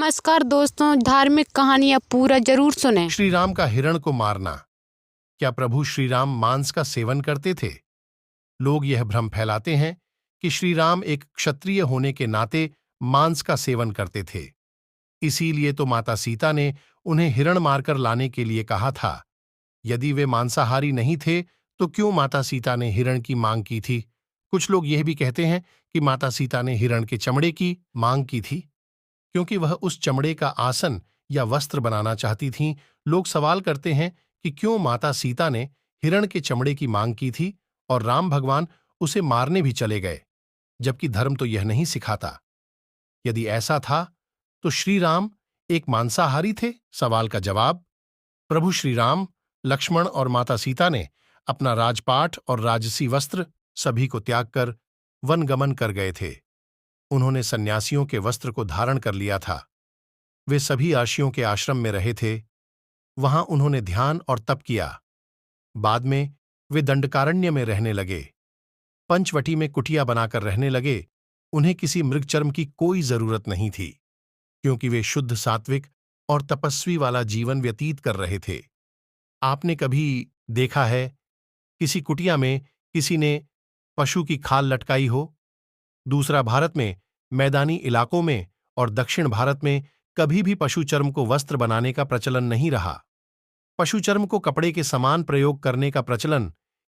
नमस्कार दोस्तों, धार्मिक कहानियाँ पूरा जरूर सुनें। श्री राम का हिरण को मारना। क्या प्रभु श्री राम मांस का सेवन करते थे? लोग यह भ्रम फैलाते हैं कि श्री राम एक क्षत्रिय होने के नाते मांस का सेवन करते थे। इसीलिए तो माता सीता ने उन्हें हिरण मारकर लाने के लिए कहा था। यदि वे मांसाहारी नहीं थे तो क्यों माता सीता ने हिरण की मांग की थी? कुछ लोग यह भी कहते हैं कि माता सीता ने हिरण के चमड़े की मांग की थी क्योंकि वह उस चमड़े का आसन या वस्त्र बनाना चाहती थीं। लोग सवाल करते हैं कि क्यों माता सीता ने हिरण के चमड़े की मांग की थी और राम भगवान उसे मारने भी चले गए, जबकि धर्म तो यह नहीं सिखाता। यदि ऐसा था तो श्री राम एक मांसाहारी थे? सवाल का जवाब: प्रभु श्री राम, लक्ष्मण और माता सीता ने अपना राजपाट और राजसी वस्त्र सभी को त्याग कर वनगमन कर गए थे। उन्होंने सन्यासियों के वस्त्र को धारण कर लिया था। वे सभी आर्षियों के आश्रम में रहे थे। वहां उन्होंने ध्यान और तप किया। बाद में वे दंडकारण्य में रहने लगे। पंचवटी में कुटिया बनाकर रहने लगे। उन्हें किसी मृगचर्म की कोई जरूरत नहीं थी, क्योंकि वे शुद्ध सात्विक और तपस्वी वाला जीवन व्यतीत कर रहे थे। आपने कभी देखा है किसी कुटिया में किसी ने पशु की खाल लटकाई हो? दूसरा, भारत में मैदानी इलाकों में और दक्षिण भारत में कभी भी पशु चर्म को वस्त्र बनाने का प्रचलन नहीं रहा। पशु चर्म को कपड़े के समान प्रयोग करने का प्रचलन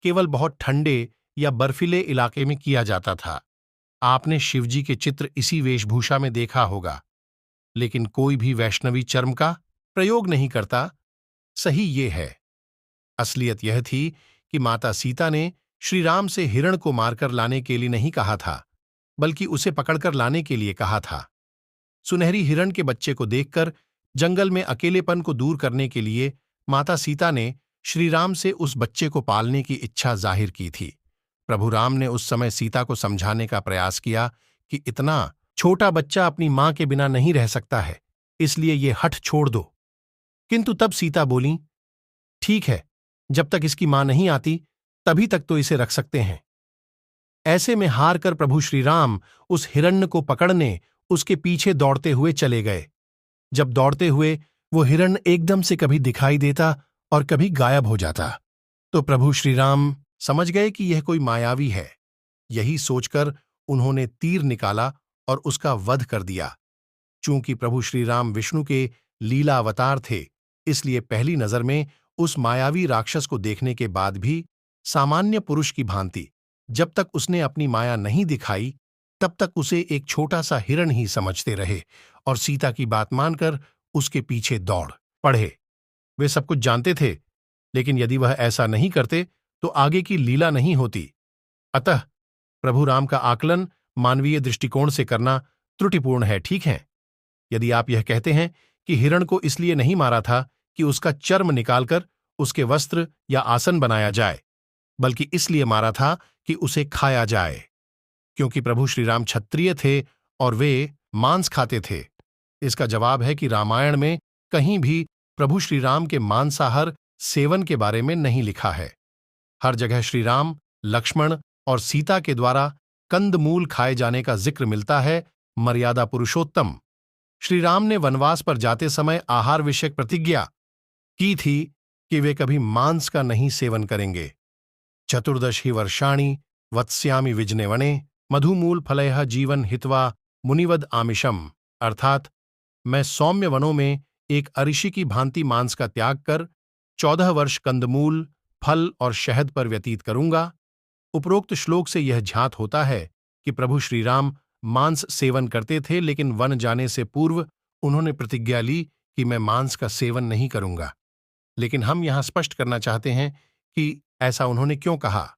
केवल बहुत ठंडे या बर्फीले इलाके में किया जाता था। आपने शिवजी के चित्र इसी वेशभूषा में देखा होगा, लेकिन कोई भी वैष्णवी चर्म का प्रयोग नहीं करता। सही ये है। असलियत यह थी कि माता सीता ने श्री राम से हिरण को मारकर लाने के लिए नहीं कहा था, बल्कि उसे पकड़कर लाने के लिए कहा था। सुनहरी हिरण के बच्चे को देखकर जंगल में अकेलेपन को दूर करने के लिए माता सीता ने श्री राम से उस बच्चे को पालने की इच्छा जाहिर की थी। प्रभु राम ने उस समय सीता को समझाने का प्रयास किया कि इतना छोटा बच्चा अपनी मां के बिना नहीं रह सकता है, इसलिए ये हठ छोड़ दो। किंतु तब सीता बोली, ठीक है, जब तक इसकी मां नहीं आती तभी तक तो इसे रख सकते हैं। ऐसे में हार कर प्रभु श्री राम उस हिरण्य को पकड़ने उसके पीछे दौड़ते हुए चले गए। जब दौड़ते हुए वो हिरण एकदम से कभी दिखाई देता और कभी गायब हो जाता, तो प्रभु श्री राम समझ गए कि यह कोई मायावी है। यही सोचकर उन्होंने तीर निकाला और उसका वध कर दिया। चूंकि प्रभु श्री राम विष्णु के लीला अवतार थे, इसलिए पहली नजर में उस मायावी राक्षस को देखने के बाद भी सामान्य पुरुष की भांति जब तक उसने अपनी माया नहीं दिखाई तब तक उसे एक छोटा सा हिरण ही समझते रहे और सीता की बात मानकर उसके पीछे दौड़ पड़े। वे सब कुछ जानते थे, लेकिन यदि वह ऐसा नहीं करते तो आगे की लीला नहीं होती। अतः प्रभु राम का आकलन मानवीय दृष्टिकोण से करना त्रुटिपूर्ण है, ठीक है? यदि आप यह कहते हैं कि हिरण को इसलिए नहीं मारा था कि उसका चर्म निकालकर उसके वस्त्र या आसन बनाया जाए, बल्कि इसलिए मारा था कि उसे खाया जाए, क्योंकि प्रभु श्री राम क्षत्रिय थे और वे मांस खाते थे, इसका जवाब है कि रामायण में कहीं भी प्रभु श्री राम के मांसाहार सेवन के बारे में नहीं लिखा है। हर जगह श्री राम, लक्ष्मण और सीता के द्वारा कंदमूल खाए जाने का जिक्र मिलता है। मर्यादा पुरुषोत्तम श्री राम ने वनवास पर जाते समय आहार विषयक प्रतिज्ञा की थी कि वे कभी मांस का नहीं सेवन करेंगे। चतुर्दश ही वर्षाणि वत्स्यामि विजने वने मधुमूल फलयः जीवन हित्वा मुनिवद आमिषम, अर्थात मैं सौम्य वनों में एक अऋषि की भांति मांस का त्याग कर 14 वर्ष कंदमूल, फल और शहद पर व्यतीत करूंगा। उपरोक्त श्लोक से यह ज्ञात होता है कि प्रभु श्री राम मांस सेवन करते थे, लेकिन वन जाने से पूर्व उन्होंने प्रतिज्ञा ली कि मैं मांस का सेवन नहीं करूंगा। लेकिन हम यहां स्पष्ट करना चाहते हैं कि ऐसा उन्होंने क्यों कहा।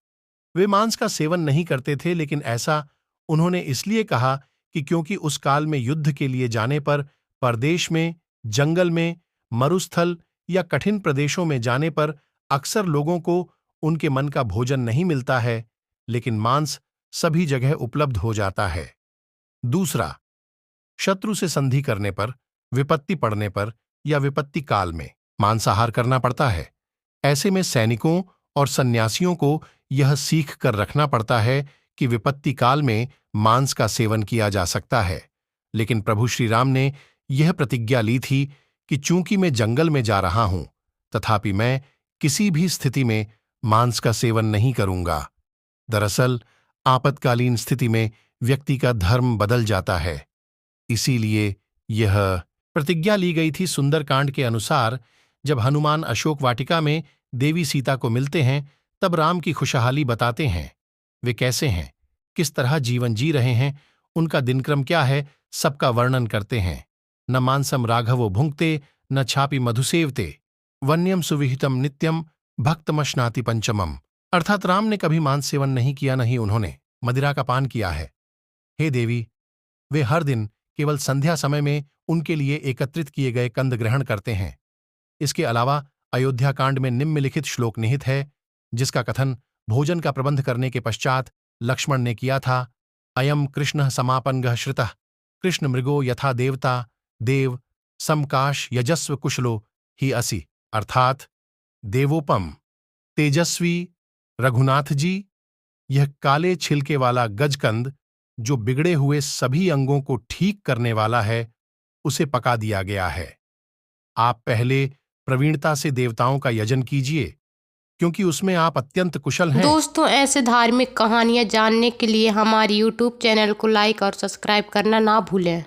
वे मांस का सेवन नहीं करते थे, लेकिन ऐसा उन्होंने इसलिए कहा कि क्योंकि उस काल में युद्ध के लिए जाने पर, परदेश में, जंगल में, मरुस्थल या कठिन प्रदेशों में जाने पर अक्सर लोगों को उनके मन का भोजन नहीं मिलता है, लेकिन मांस सभी जगह उपलब्ध हो जाता है। दूसरा, शत्रु से संधि करने पर, विपत्ति पड़ने पर या विपत्ति काल में मांसाहार करना पड़ता है। ऐसे में सैनिकों और सन्यासियों को यह सीख कर रखना पड़ता है कि विपत्ति काल में मांस का सेवन किया जा सकता है। लेकिन प्रभु श्री राम ने यह प्रतिज्ञा ली थी कि चूंकि मैं जंगल में जा रहा हूं, तथापि मैं किसी भी स्थिति में मांस का सेवन नहीं करूंगा। दरअसल आपातकालीन स्थिति में व्यक्ति का धर्म बदल जाता है, इसीलिए यह प्रतिज्ञा ली गई थी। सुंदरकांड के अनुसार जब हनुमान अशोक वाटिका में देवी सीता को मिलते हैं, तब राम की खुशहाली बताते हैं। वे कैसे हैं, किस तरह जीवन जी रहे हैं, उनका दिनक्रम क्या है, सबका वर्णन करते हैं। न मांसम राघवो भुंक्ते न छापि मधुसेवते वन्यम सुविहितम नित्यम भक्तमश्नाति पंचमम। अर्थात राम ने कभी मांस सेवन नहीं किया, नहीं उन्होंने मदिरा का पान किया है। हे देवी, वे हर दिन केवल संध्या समय में उनके लिए एकत्रित किए गए कंद ग्रहण करते हैं। इसके अलावा अयोध्या कांड में निम्नलिखित श्लोक निहित है, जिसका कथन भोजन का प्रबंध करने के पश्चात लक्ष्मण ने किया था। अयम कृष्ण समापनगः श्रितः कृष्ण मृगो यथा देवता देव समकाश यजस्व कुशलो ही असि। अर्थात देवोपम तेजस्वी रघुनाथ जी, यह काले छिलके वाला गजकंद जो बिगड़े हुए सभी अंगों को ठीक करने वाला है, उसे पका दिया गया है। आप पहले प्रवीणता से देवताओं का यजन कीजिए, क्योंकि उसमें आप अत्यंत कुशल हैं। दोस्तों, ऐसे धार्मिक कहानियाँ जानने के लिए हमारे YouTube चैनल को लाइक और सब्सक्राइब करना ना भूलें।